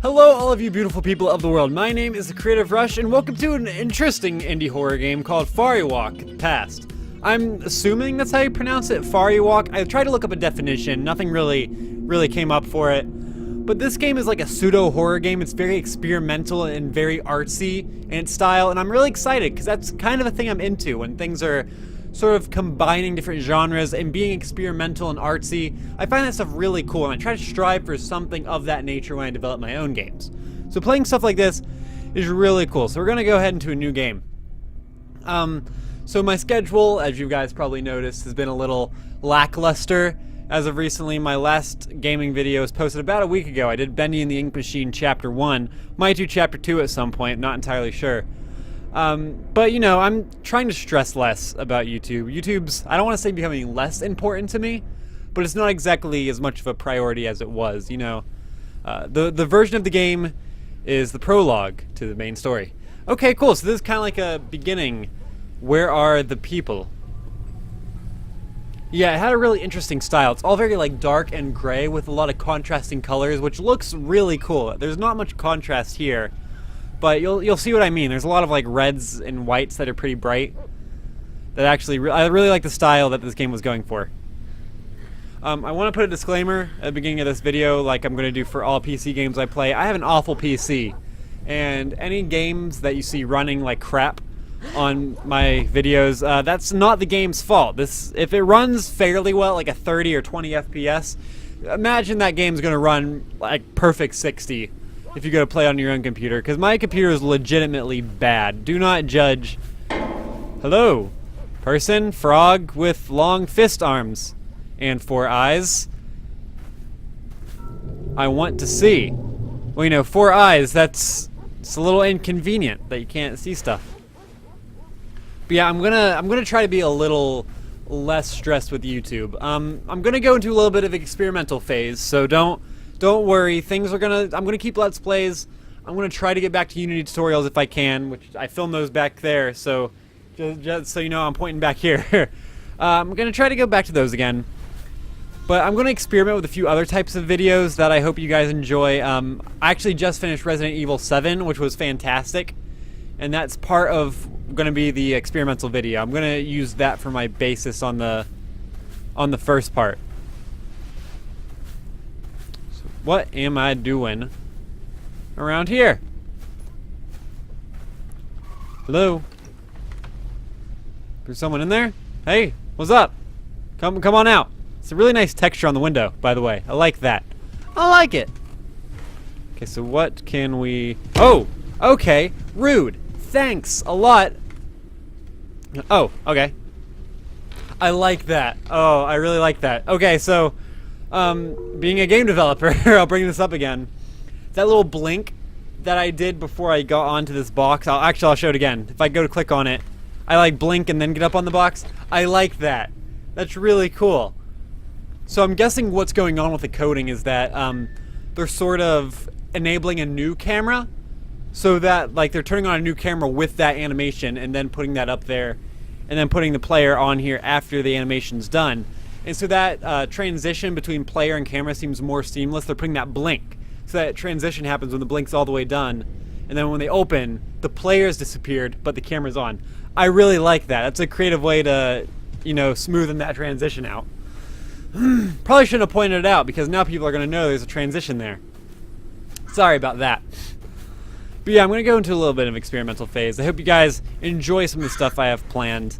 Hello, all of you beautiful people of the world. My name is the Creative Rush, and welcome to an interesting indie horror game called Fariwalk Past. I'm assuming that's how you pronounce it, Fariwalk. I tried to look up a definition. Nothing really came up for it. But this game is like a pseudo-horror game. It's very experimental and very artsy in its style, and I'm really excited because that's kind of a thing I'm into when things are sort of combining different genres and being experimental and artsy. I find that stuff really cool, and I try to strive for something of that nature when I develop my own games. So playing stuff like this is really cool. So we're gonna go ahead into a new game. So my schedule, as you guys probably noticed, has been a little lackluster as of recently. My last gaming video was posted about a week ago. I did Bendy and the Ink Machine Chapter 1. Might do Chapter 2 at some point, not entirely sure. But you know, I'm trying to stress less about YouTube. YouTube's, I don't want to say becoming less important to me, but it's not exactly as much of a priority as it was, you know. The version of the game is the prologue to the main story. Okay, cool, so this is kind of like a beginning. Where are the people? Yeah, it had a really interesting style. It's all very like dark and gray with a lot of contrasting colors, which looks really cool. There's not much contrast here, but you'll see what I mean. There's a lot of like reds and whites that are pretty bright. That actually, I really like the style that this game was going for. I want to put a disclaimer at the beginning of this video, like I'm going to do for all PC games I play. I have an awful PC, and any games that you see running like crap on my videos, that's not the game's fault. If it runs fairly well, like a 30 or 20 FPS, imagine that game's going to run like perfect 60. If you go to play on your own computer, because my computer is legitimately bad. Do not judge. Hello, person, frog with long fist arms and 4 eyes. I want to see. Well, you know, 4 eyes, it's a little inconvenient that you can't see stuff. But yeah, I'm gonna try to be a little less stressed with YouTube. I'm gonna go into a little bit of an experimental phase, so don't worry. I'm gonna keep Let's Plays. I'm gonna try to get back to Unity tutorials if I can, which I filmed those back there. So just so you know, I'm pointing back here. I'm gonna try to go back to those again. But I'm gonna experiment with a few other types of videos that I hope you guys enjoy. I actually just finished Resident Evil 7, which was fantastic, and that's part of gonna be the experimental video. I'm gonna use that for my basis on the first part. What am I doing around here? Hello? There's someone in there? Hey, what's up? Come on out. It's a really nice texture on the window, by the way. I like that. I like it. Okay, so what can we... Oh, okay. Rude. Thanks a lot. Oh, okay. I like that. Oh, I really like that. Okay, so... being a game developer, I'll bring this up again. That little blink that I did before I got onto this box, I'll show it again. If I go to click on it, I like blink and then get up on the box. I like that. That's really cool. So I'm guessing what's going on with the coding is that they're sort of enabling a new camera, so that like they're turning on a new camera with that animation and then putting that up there, and then putting the player on here after the animation's done. And so that transition between player and camera seems more seamless. They're putting that blink. So that transition happens when the blink's all the way done. And then when they open, the player's disappeared, but the camera's on. I really like that. That's a creative way to, you know, smoothen that transition out. Probably shouldn't have pointed it out, because now people are going to know there's a transition there. Sorry about that. But yeah, I'm going to go into a little bit of experimental phase. I hope you guys enjoy some of the stuff I have planned.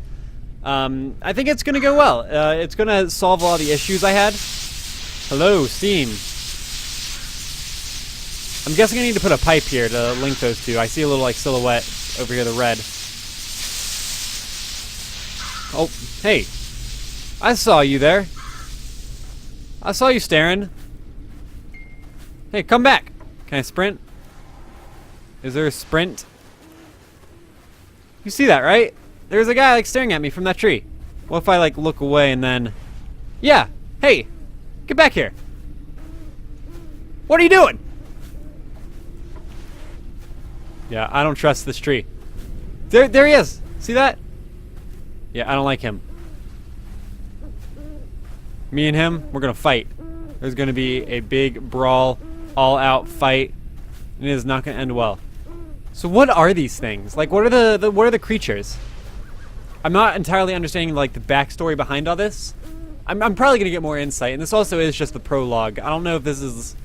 I think it's going to go well. It's going to solve a lot of the issues I had. Hello, Steam. I'm guessing I need to put a pipe here to link those two. I see a little like silhouette over here, the red. Oh, hey. I saw you there. I saw you staring. Hey, come back. Can I sprint? Is there a sprint? You see that, right? There's a guy like staring at me from that tree. What if I like look away and then... Yeah, hey, get back here. What are you doing? Yeah, I don't trust this tree. There he is. See that? Yeah, I don't like him. Me and him, we're gonna fight. There's gonna be a big brawl, all-out fight. And it is not going to end well. So what are these things? Like, what are what are the creatures? I'm not entirely understanding, like, the backstory behind all this. I'm probably going to get more insight, and this also is just the prologue. I don't know if this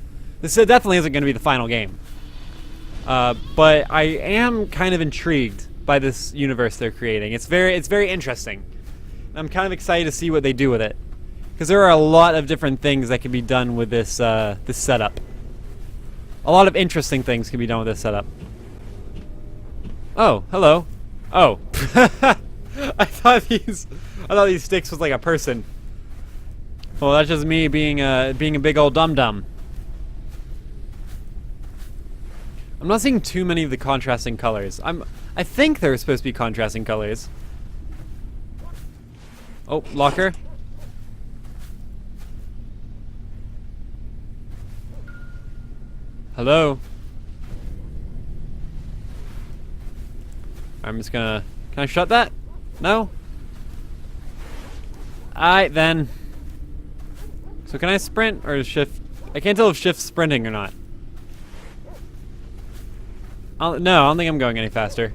definitely isn't going to be the final game. But I am kind of intrigued by this universe they're creating. It's very interesting. And I'm kind of excited to see what they do with it. Because there are a lot of different things that can be done with this, this setup. A lot of interesting things can be done with this setup. Oh, hello. Oh. I thought these sticks was like a person. Well, that's just me being a big old dum-dum. I'm not seeing too many of the contrasting colors. I think they're supposed to be contrasting colors. Oh, locker. Hello. I'm just gonna... Can I shut that? No? Alright then. So can I sprint or shift? I can't tell if shift's sprinting or not. No, I don't think I'm going any faster.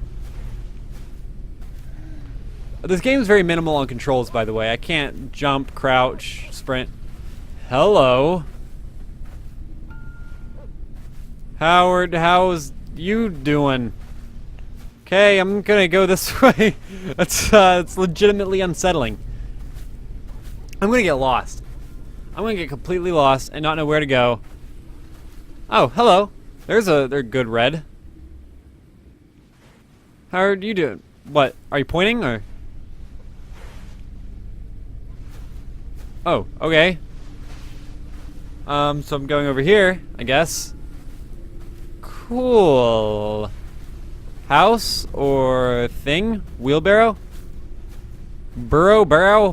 This game is very minimal on controls, by the way. I can't jump, crouch, sprint. Hello. Howard, how's you doing? Okay, I'm gonna go this way. It's legitimately unsettling. I'm gonna get lost. I'm gonna get completely lost and not know where to go. Oh, hello. They're good red. How are you doing? What? Are you pointing or? Oh, okay. So I'm going over here, I guess. Cool. House or thing? Wheelbarrow? Barrel?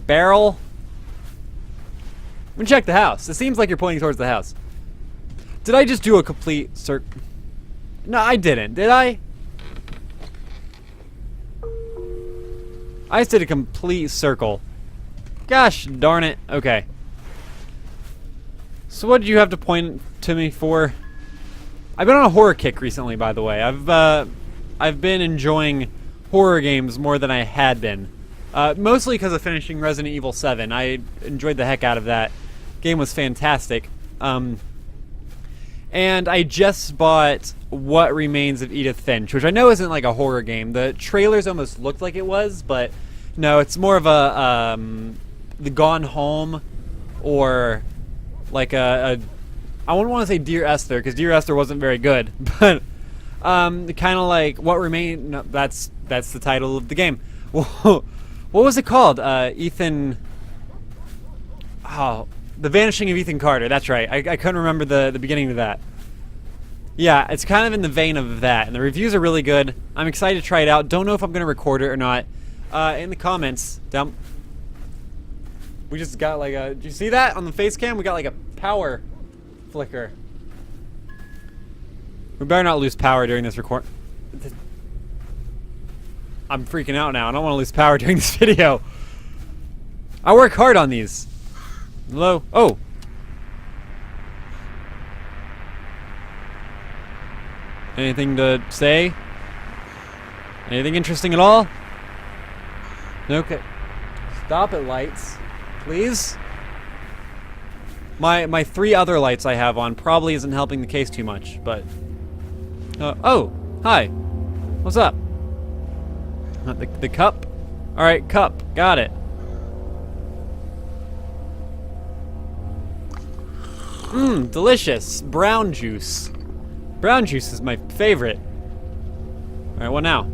I'm gonna check the house. It seems like you're pointing towards the house. Did I just do a complete No, I didn't. Did I? I just did a complete circle. Gosh darn it. Okay. So what did you have to point to me for? I've been on a horror kick recently, by the way. I've been enjoying horror games more than I had been. Mostly because of finishing Resident Evil 7. I enjoyed the heck out of that. Game was fantastic. And I just bought What Remains of Edith Finch, which I know isn't like a horror game. The trailers almost looked like it was, but no, it's more of a The Gone Home, or like I wouldn't want to say Dear Esther, because Dear Esther wasn't very good, but kind of like What Remains. No, that's the title of the game. What was it called? Ethan. Oh, The Vanishing of Ethan Carter. That's right. I couldn't remember the beginning of that. Yeah, it's kind of in the vein of that, and the reviews are really good. I'm excited to try it out. Don't know if I'm going to record it or not. In the comments, down. We just got like a. Did you see that on the face cam? We got like a power flicker. We better not lose power during this record. I'm freaking out now. I don't want to lose power during this video. I work hard on these. Hello? Oh. Anything to say? Anything interesting at all? Okay. Stop at lights, please. My 3 other lights I have on probably isn't helping the case too much, but... oh, hi. What's up? The cup? Alright, cup. Got it. Mmm, delicious. Brown juice. Brown juice is my favorite. Alright, what now?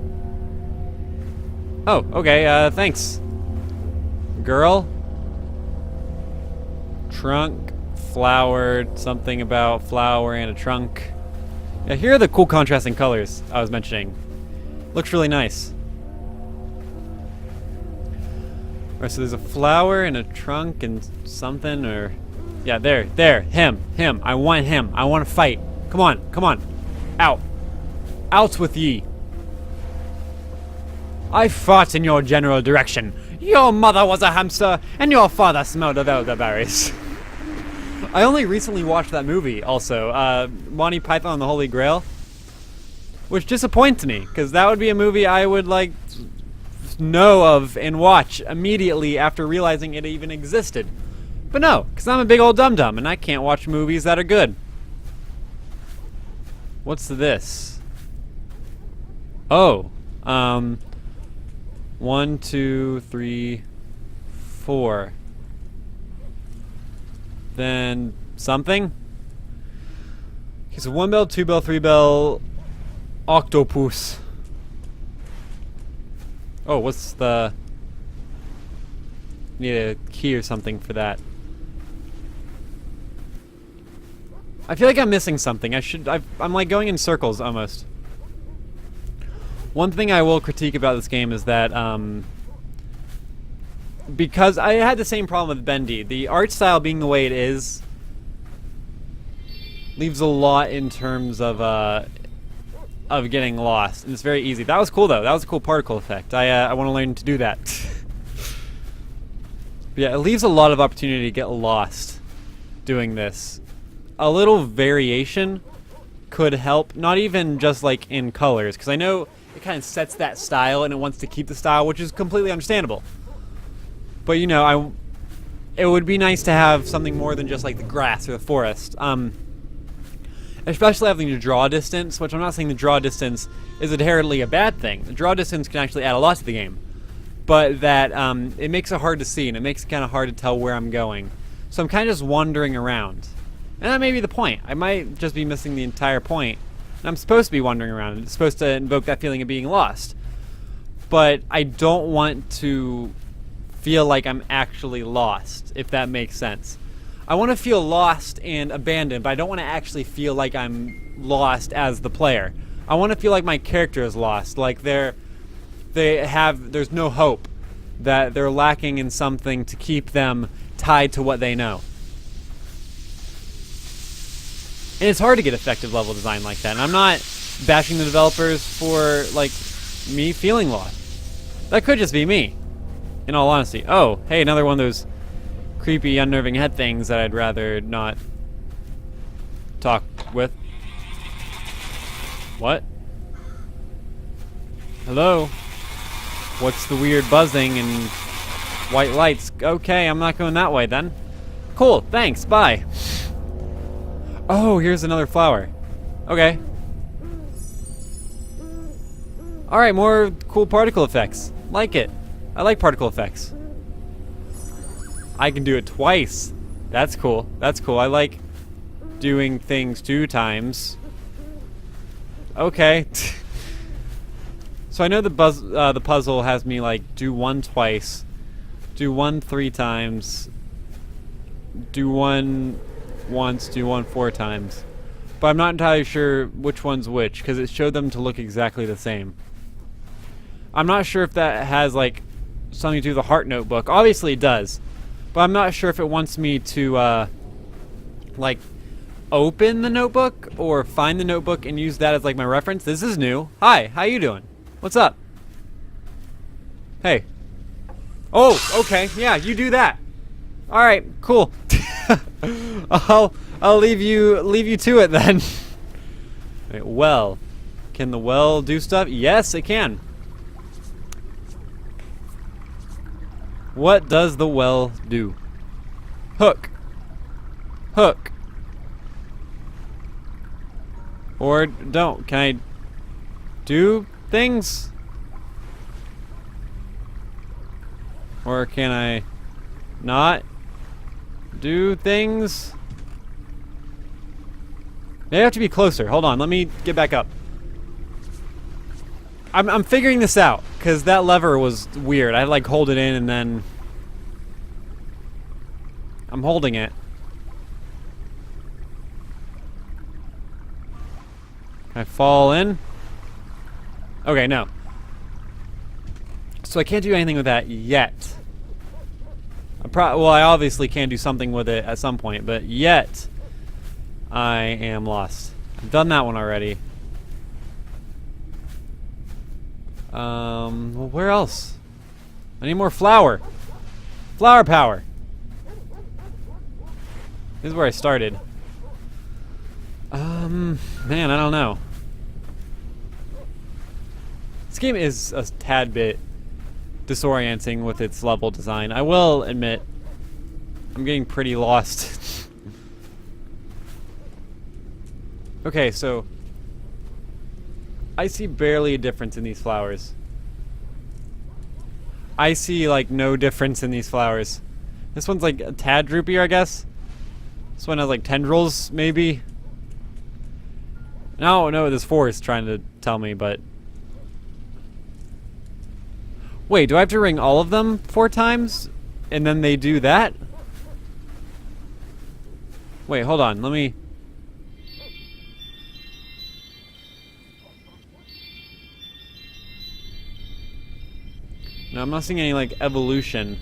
Oh, okay, thanks. Girl. Trunk. Flowered. Something about flower and a trunk. Yeah, here are the cool contrasting colors I was mentioning. Looks really nice. Alright, so there's a flower and a trunk and something, or... Yeah, there, him. I want him. I want to fight. Come on. Out. Out with ye. I fought in your general direction. Your mother was a hamster, and your father smelled of elderberries. I only recently watched that movie, also. Monty Python and the Holy Grail. which disappoints me, because that would be a movie I would like know of and watch immediately after realizing it even existed. But no, because I'm a big old dum-dum and I can't watch movies that are good. What's this? Oh, 1, 2, 3, 4. Then something? Okay, so 1 bell, 2 bell, 3 bell, octopus. Oh, what's the... Need a key or something for that. I feel like I'm missing something. I'm like going in circles almost. One thing I will critique about this game is that, because I had the same problem with Bendy. The art style being the way it is leaves a lot in terms of getting lost, and it's very easy. That was cool though. That was a cool particle effect. I want to learn to do that. But yeah, it leaves a lot of opportunity to get lost doing this. A little variation could help, not even just like in colors, because I know it kind of sets that style and it wants to keep the style, which is completely understandable. But you know, it would be nice to have something more than just like the grass or the forest. Especially having the draw distance, which I'm not saying the draw distance is inherently a bad thing. The draw distance can actually add a lot to the game. But that it makes it hard to see, and it makes it kind of hard to tell where I'm going. So I'm kind of just wandering around. And that may be the point. I might just be missing the entire point. And I'm supposed to be wandering around. It's supposed to invoke that feeling of being lost. But I don't want to feel like I'm actually lost, if that makes sense. I want to feel lost and abandoned, but I don't want to actually feel like I'm lost as the player. I want to feel like my character is lost, like there's no hope, that they're lacking in something to keep them tied to what they know. And it's hard to get effective level design like that, and I'm not bashing the developers for like me feeling lost. That could just be me, in all honesty. Oh, hey, another one of those creepy, unnerving head things that I'd rather not talk with. What? Hello? What's the weird buzzing and white lights? Okay, I'm not going that way then. Cool, thanks, bye. Oh, here's another flower. Okay. Alright, more cool particle effects. Like it. I like particle effects. I can do it twice. That's cool. That's cool. I like doing things 2 times. Okay. So I know the puzzle has me like do 1 twice, do 1 3 times, do 1 once, do 1 4 times. But I'm not entirely sure which one's which, because it showed them to look exactly the same. I'm not sure if that has like something to do with the heart notebook. Obviously it does. But I'm not sure if it wants me to, like, open the notebook or find the notebook and use that as, like, my reference. This is new. Hi, how you doing? What's up? Hey. Oh, okay. Yeah, you do that. All right, cool. I'll leave you to it then. Right, well, can the well do stuff? Yes, it can. What does the well do? Hook. Hook. Or don't. Can I do things? Or can I not do things? Maybe I have to be closer. Hold on, let me get back up. I'm figuring this out, because that lever was weird. I had to like hold it in and then... I'm holding it. Can I fall in? Okay, no. So I can't do anything with that yet. Well, I obviously can do something with it at some point, but yet I am lost. I've done that one already. Well, where else? I need more flour. Flower power. This is where I started. Man, I don't know. This game is a tad bit disorienting with its level design. I will admit, I'm getting pretty lost. Okay, so I see barely a difference in these flowers. I see like no difference in these flowers. This one's like a tad droopier, I guess. This one has like tendrils, maybe. No, this forest trying to tell me, but wait, do I have to ring all of them 4 times? And then they do that? Wait, hold on, let me... No, I'm not seeing any, like, evolution.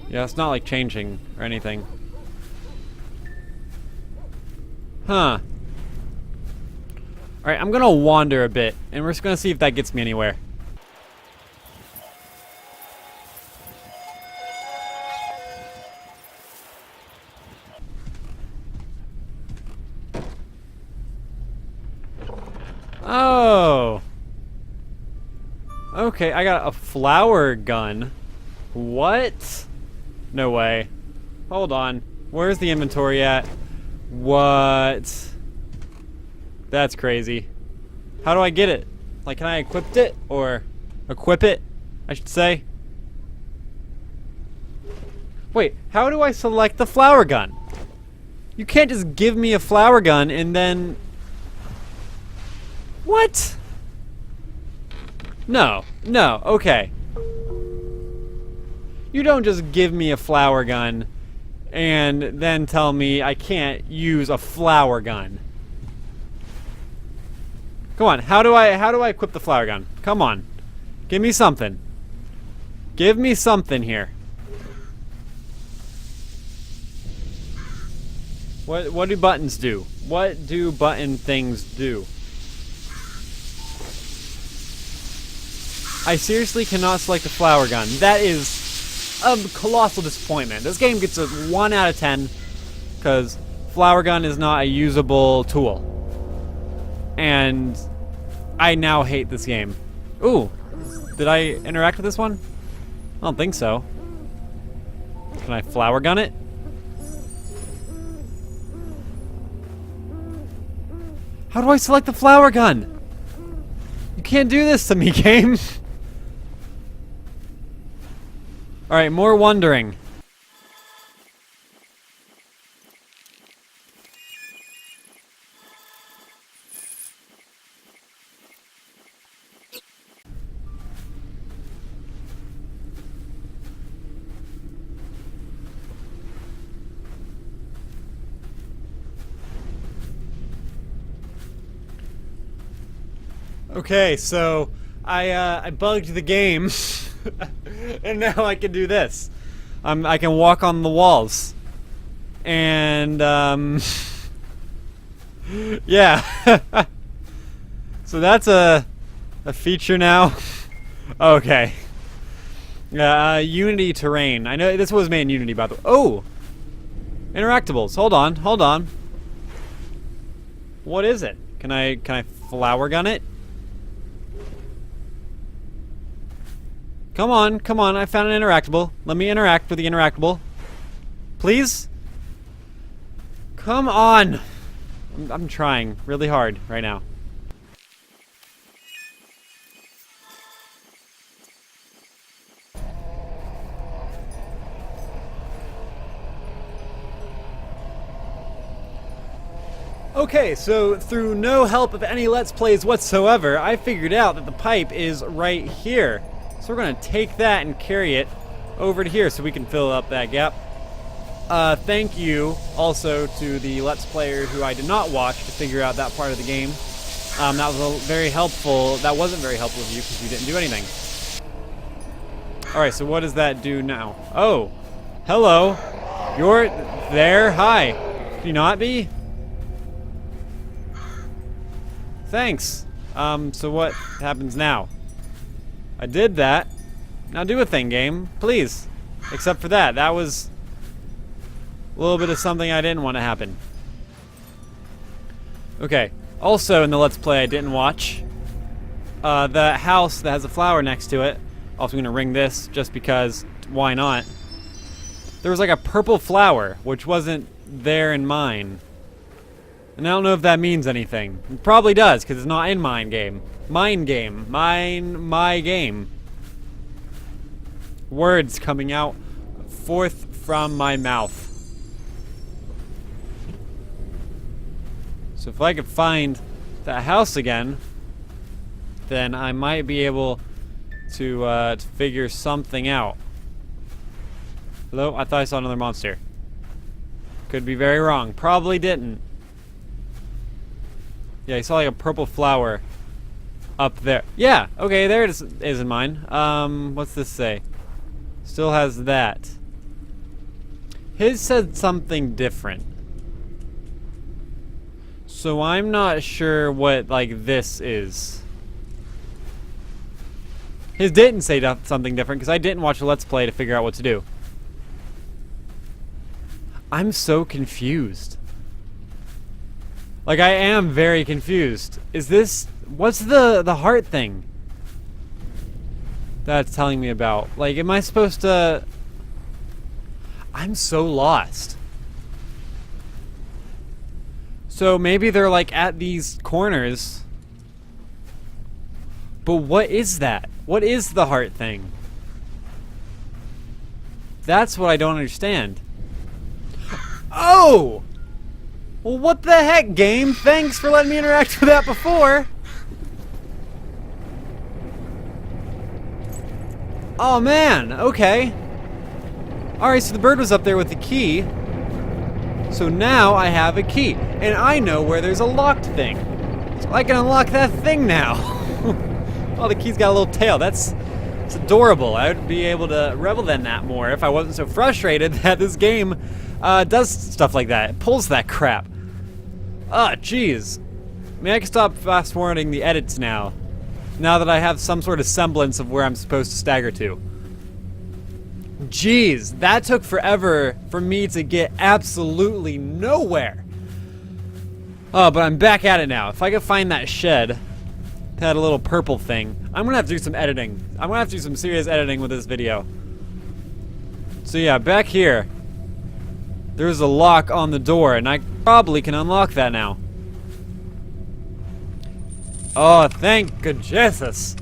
Yeah, it's not, like, changing or anything. Huh. Alright, I'm gonna wander a bit, and we're just gonna see if that gets me anywhere. Oh. Okay, I got a flower gun. What? No way. Hold on. Where's the inventory at? What? That's crazy. How do I get it? Like, can I equip it? Or equip it, I should say. Wait, how do I select the flower gun? You can't just give me a flower gun and then... What? No, okay. You don't just give me a flower gun and then tell me I can't use a flower gun. Come on, how do I equip the flower gun? Come on. Give me something. Give me something here. What do buttons do? What do button things do? I seriously cannot select a flower gun. That is a colossal disappointment. This game gets a 1 out of 10 because flower gun is not a usable tool. And I now hate this game. Ooh, did I interact with this one? I don't think so. Can I flower gun it? How do I select the flower gun? You can't do this to me, game. Alright, more wondering. Okay, so I bugged the game, and now I can do this. I can walk on the walls, and yeah. So that's a feature now. Okay. Unity terrain. I know this was made in Unity, by the way. Oh, interactables. Hold on. What is it? Can I flower gun it? Come on, I found an interactable. Let me interact with the interactable. Please? Come on! I'm trying really hard right now. Okay, so through no help of any Let's Plays whatsoever, I figured out that the pipe is right here. So we're gonna take that and carry it over to here so we can fill up that gap. Thank you also to the Let's Player who I did not watch to figure out that part of the game. That was very helpful. That wasn't very helpful of you because you didn't do anything. Alright, so what does that do now? Oh, hello. You're there? Hi. Can you not be? Thanks. So what happens now? I did that. Now do a thing, game. Please. Except for that. That was a little bit of something I didn't want to happen. Okay. Also, in the Let's Play I didn't watch, the house that has a flower next to it, also gonna ring this just because, why not? There was like a purple flower, which wasn't there in mine. And I don't know if that means anything. It probably does, because it's not in mine game. Mine game. My game. Words coming out forth from my mouth. So if I could find that house again, then I might be able to figure something out. Hello? I thought I saw another monster. Could be very wrong. Probably didn't. Yeah, I saw like a purple flower up there. Yeah, okay, there it is in mine. What's this say? Still has that. His said something different. So I'm not sure what, like, this is. His didn't say something different because I didn't watch a Let's Play to figure out what to do. I'm so confused. Like, I am very confused. Is this... What's the heart thing that's telling me about? Like, am I supposed to... I'm so lost. So maybe they're like at these corners. But what is that? What is the heart thing? That's what I don't understand. Oh! Well, what the heck, game? Thanks for letting me interact with that before. Oh man, okay. Alright, so the bird was up there with the key. So now I have a key. And I know where there's a locked thing. So I can unlock that thing now. Oh, the key's got a little tail. It's adorable. I would be able to revel in that more if I wasn't so frustrated that this game does stuff like that. It pulls that crap. Ah, jeez. I mean, I can stop fast-forwarding the edits now. Now that I have some sort of semblance of where I'm supposed to stagger to. Jeez, that took forever for me to get absolutely nowhere. Oh, but I'm back at it now. If I could find that shed that had a little purple thing, I'm gonna have to do some editing. I'm gonna have to do some serious editing with this video. So yeah, back here, there's a lock on the door, and I probably can unlock that now. Oh, thank good Jesus.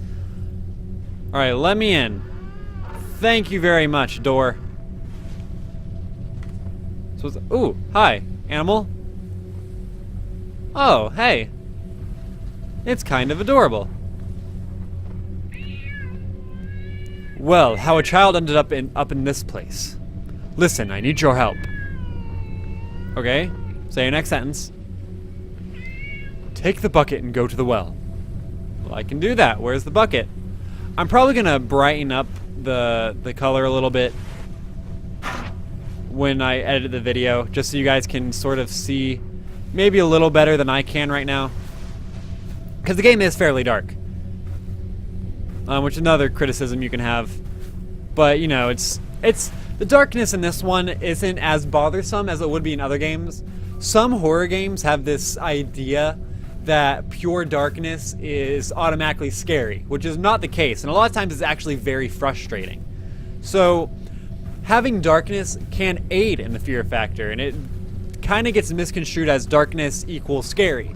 Alright, let me in. Thank you very much, door. So ooh, hi, animal. Oh, hey. It's kind of adorable. Well, how a child ended up in this place. Listen, I need your help. Okay, say your next sentence. Take the bucket and go to the well. Well, I can do that. Where's the bucket? I'm probably gonna brighten up the color a little bit when I edit the video, just so you guys can sort of see maybe a little better than I can right now. Because the game is fairly dark. Which is another criticism you can have. But, you know, it's the darkness in this one isn't as bothersome as it would be in other games. Some horror games have this idea that pure darkness is automatically scary, which is not the case, and a lot of times it's actually very frustrating. So having darkness can aid in the fear factor, and it kind of gets misconstrued as darkness equals scary,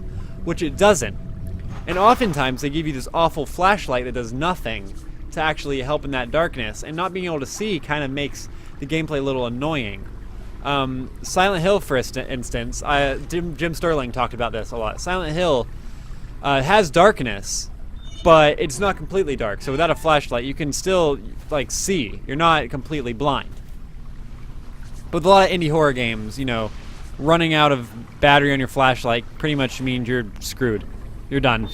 which it doesn't. And oftentimes they give you this awful flashlight that does nothing to actually help in that darkness, and not being able to see kind of makes the gameplay a little annoying. Silent Hill, for instance, Jim Sterling talked about this a lot. Silent Hill has darkness, but it's not completely dark. So without a flashlight, you can still like see. You're not completely blind. But with a lot of indie horror games, you know, running out of battery on your flashlight pretty much means you're screwed. You're done.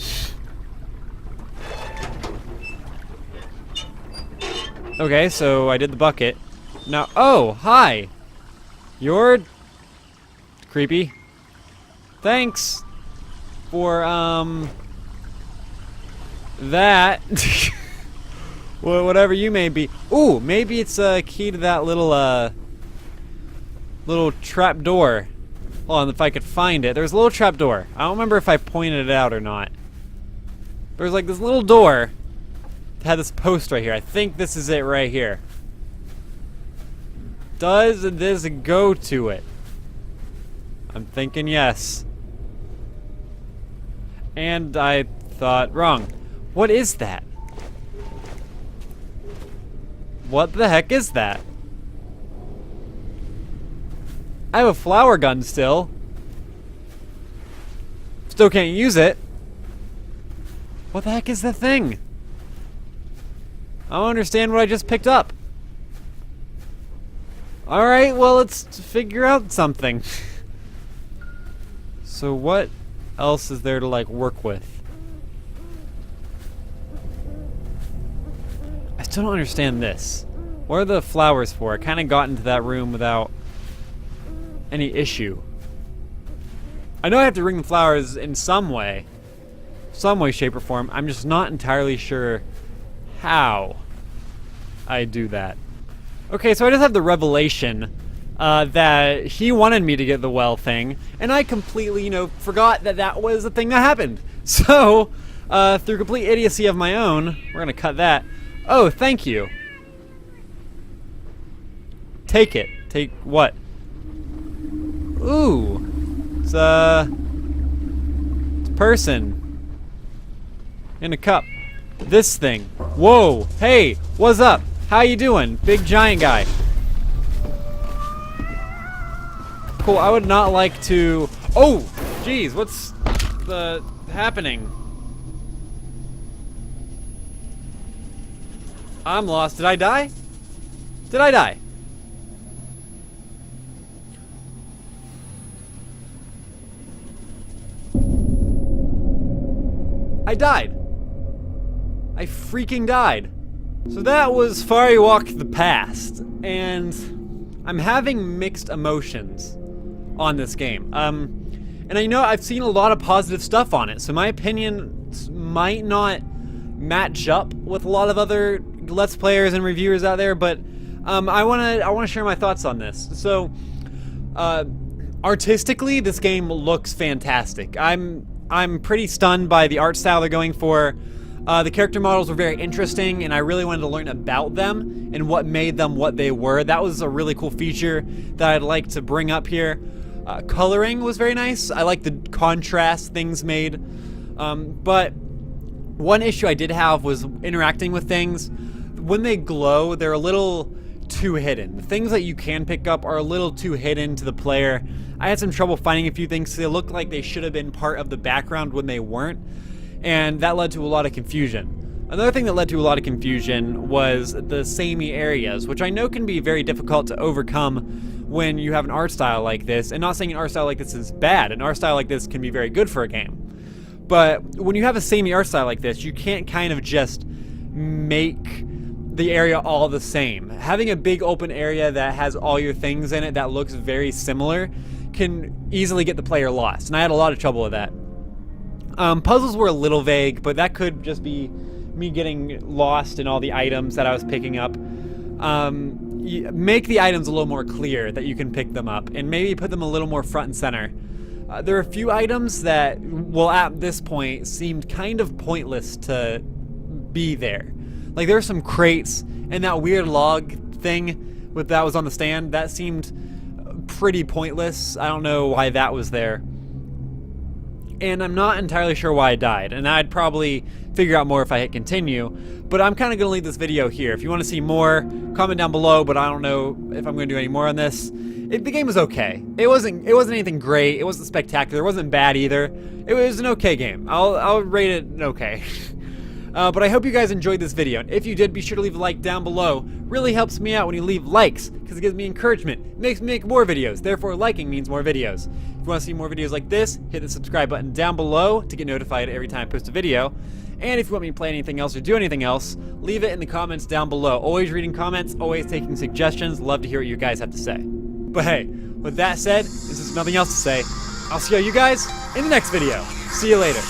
Okay, so I did the bucket. Now, oh, hi. You're creepy. Thanks for that. Well, whatever you may be. Ooh, maybe it's a key to that little little trap door Hold on, if I could find it. There's a little trap door. I don't remember if I pointed it out or not. There's like this little door that had this post right here. I think this is it right here. Does this go to it? I'm thinking yes. And I thought wrong. What is that? What the heck is that? I have a flower gun still. Still can't use it. What the heck is that thing? I don't understand what I just picked up. Alright, well, let's figure out something. So what else is there to, like, work with? I still don't understand this. What are the flowers for? I kind of got into that room without any issue. I know I have to ring the flowers in some way, shape, or form. I'm just not entirely sure how I do that. Okay, so I just have the revelation that he wanted me to get the well thing, and I completely, forgot that that was a thing that happened. So, through complete idiocy of my own, we're gonna cut that. Oh, thank you. Take it. Take what? Ooh. It's a person in a cup. This thing. Whoa. Hey, what's up? How you doing? Big giant guy. Cool. I would not like to... Oh, geez. What's happening? I'm lost. Did I die? Did I die? I died. I freaking died. So that was Fariwalk the past, and I'm having mixed emotions on this game. And I know I've seen a lot of positive stuff on it, so my opinions might not match up with a lot of other Let's Players and reviewers out there, but I wanna share my thoughts on this. So, artistically, this game looks fantastic. I'm pretty stunned by the art style they're going for. The character models were very interesting, and I really wanted to learn about them and what made them what they were. That was a really cool feature that I'd like to bring up here. Coloring was very nice. I like the contrast things made. But one issue I did have was interacting with things. When they glow, they're a little too hidden. The things that you can pick up are a little too hidden to the player. I had some trouble finding a few things. They looked like they should have been part of the background when they weren't, and that led to a lot of confusion. Another thing that led to a lot of confusion was the samey areas, which I know can be very difficult to overcome when you have an art style like this. And not saying an art style like this is bad. An art style like this can be very good for a game. But when you have a samey art style like this, you can't kind of just make the area all the same. Having a big open area that has all your things in it that looks very similar can easily get the player lost, and I had a lot of trouble with that. Puzzles were a little vague, but that could just be me getting lost in all the items that I was picking up. Make the items a little more clear that you can pick them up, and maybe put them a little more front and center. There are a few items that, well, at this point, seemed kind of pointless to be there. Like, there are some crates, and that weird log thing that was on the stand, that seemed pretty pointless. I don't know why that was there. And I'm not entirely sure why I died, and I'd probably figure out more if I hit continue, but I'm kind of going to leave this video here. If you want to see more, comment down below, but I don't know if I'm going to do any more on this. The game was okay. It wasn't anything great. It wasn't spectacular. It wasn't bad either. It was an okay game. I'll rate it an okay. But I hope you guys enjoyed this video. And if you did, be sure to leave a like down below. Really helps me out when you leave likes, because it gives me encouragement. It makes me make more videos. Therefore, liking means more videos. If you want to see more videos like this, hit the subscribe button down below to get notified every time I post a video. And if you want me to play anything else or do anything else, leave it in the comments down below. Always reading comments, always taking suggestions. Love to hear what you guys have to say. But hey, with that said, there's just nothing else to say. I'll see all you guys in the next video. See you later.